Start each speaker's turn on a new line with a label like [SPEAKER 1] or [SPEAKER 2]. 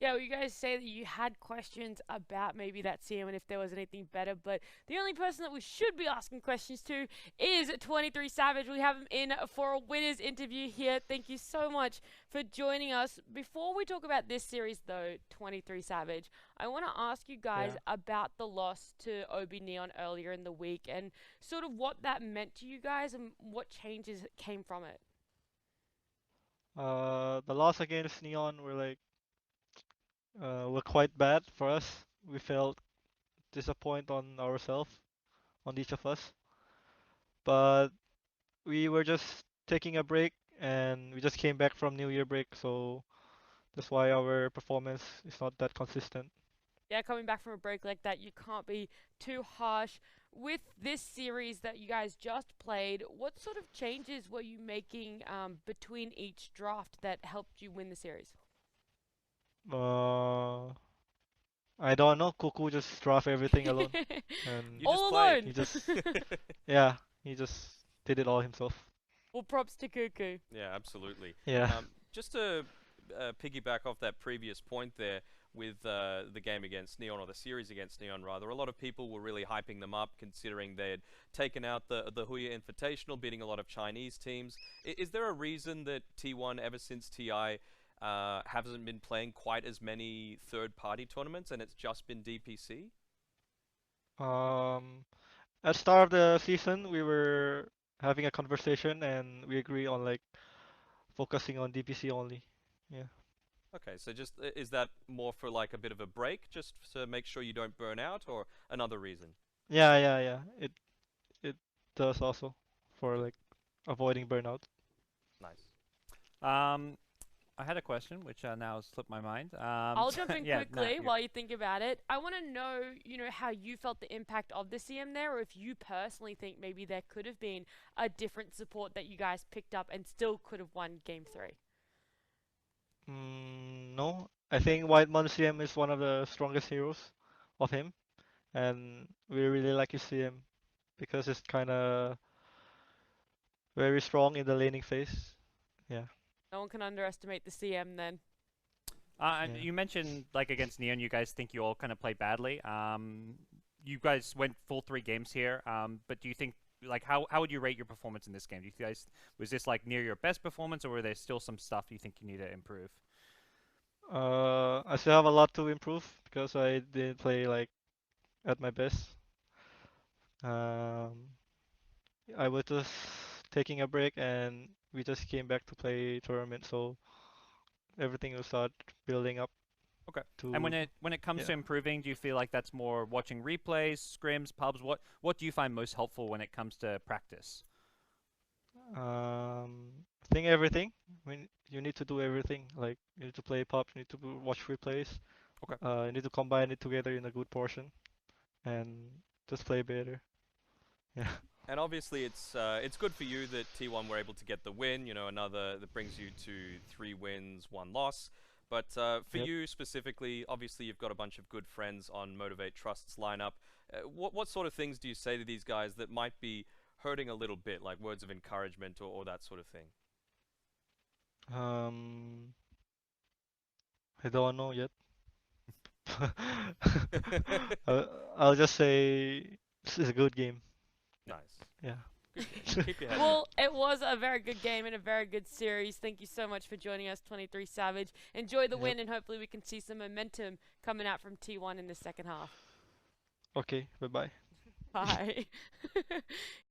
[SPEAKER 1] Yeah, well, you guys say that you had questions about maybe that CM and if there was anything better, but the only person that we should be asking questions to is 23 Savage. We have him in for a winners interview here. Thank you so much for joining us. Before we talk about this series, though, 23 Savage, I want to ask you guys
[SPEAKER 2] Yeah.
[SPEAKER 1] about the loss to OB Neon earlier in the week and sort of what that meant to you guys and what changes came from it.
[SPEAKER 2] The loss against Neon were quite bad for us. We felt disappointed on ourselves, on each of us. But we were just taking a break and we just came back from New Year break, so that's why our performance is not that consistent.
[SPEAKER 1] Yeah, coming back from a break like that, you can't be too harsh. With this series that you guys just played, what sort of changes were you making between each draft that helped you win the series?
[SPEAKER 2] Uh, I don't know. Cuckoo just draft everything alone, and
[SPEAKER 3] You just
[SPEAKER 1] All
[SPEAKER 3] play.
[SPEAKER 1] alone!
[SPEAKER 2] he just yeah, he just did it all himself.
[SPEAKER 1] Well, props to Cuckoo.
[SPEAKER 3] Yeah, absolutely.
[SPEAKER 2] Yeah.
[SPEAKER 3] Just to piggyback off that previous point there with the game against Neon, or the series against Neon rather, a lot of people were really hyping them up considering they had taken out the Huya Invitational, beating a lot of Chinese teams. Is there a reason that T1 ever since TI hasn't been playing quite as many third-party tournaments and it's just been DPC?
[SPEAKER 2] Um, at start of the season, we were having a conversation and we agree on like focusing on DPC only. Yeah.
[SPEAKER 3] Okay, so just is that more for like a bit of a break, just to make sure you don't burn out, or another reason?
[SPEAKER 2] Yeah. It does also for like avoiding burnout.
[SPEAKER 3] Nice.
[SPEAKER 4] Um, I had a question, which now has slipped my mind.
[SPEAKER 1] I'll jump in
[SPEAKER 4] Yeah, Nat,
[SPEAKER 1] quickly
[SPEAKER 4] you
[SPEAKER 1] while you think about it. I want to know, how you felt the impact of the CM there, or if you personally think maybe there could have been a different support that you guys picked up and still could have won Game 3.
[SPEAKER 2] No, I think White CM is one of the strongest heroes of him, and we really like his CM because it's kind of very strong in the laning phase. Yeah,
[SPEAKER 1] No one can underestimate the CM then.
[SPEAKER 4] and
[SPEAKER 2] yeah.
[SPEAKER 4] you mentioned like against Neon, you guys think you all kind of play badly. You guys went full 3 games here. But do you think like how would you rate your performance in this game? Do you guys was this like near your best performance, or were there still some stuff you think you need to improve?
[SPEAKER 2] I still have a lot to improve because I didn't play like at my best. Um, I was just taking a break and we just came back to play tournament, so everything will start building up
[SPEAKER 4] Okay. And
[SPEAKER 2] to
[SPEAKER 4] when it comes to
[SPEAKER 2] yeah.
[SPEAKER 4] improving, do you feel like that's more watching replays, scrims, pubs? What do you find most helpful when it comes to practice?
[SPEAKER 2] I think everything. I mean, you need to do everything. Like you need to play pub, you need to watch replays.
[SPEAKER 4] Okay.
[SPEAKER 2] You need to combine it together in a good portion and just play better. Yeah.
[SPEAKER 3] And obviously, it's good for you that T1 were able to get the win. You know, another that brings you to 3 wins, 1 loss. But for
[SPEAKER 2] Yep.
[SPEAKER 3] you specifically, obviously you've got a bunch of good friends on Motivate.Trust's lineup. What sort of things do you say to these guys that might be hurting a little bit, like words of encouragement or that sort of thing?
[SPEAKER 2] Um, I don't know yet. I'll just say this is a good game.
[SPEAKER 3] Nice,
[SPEAKER 2] Yeah.
[SPEAKER 3] good game. Keep your head down.
[SPEAKER 1] Well, it was a very good game and a very good series. Thank you so much for joining us, 23 Savage. Enjoy the
[SPEAKER 2] Yep.
[SPEAKER 1] win, and hopefully we can see some momentum coming out from T1 in the second half.
[SPEAKER 2] Okay. Bye bye.
[SPEAKER 1] Bye.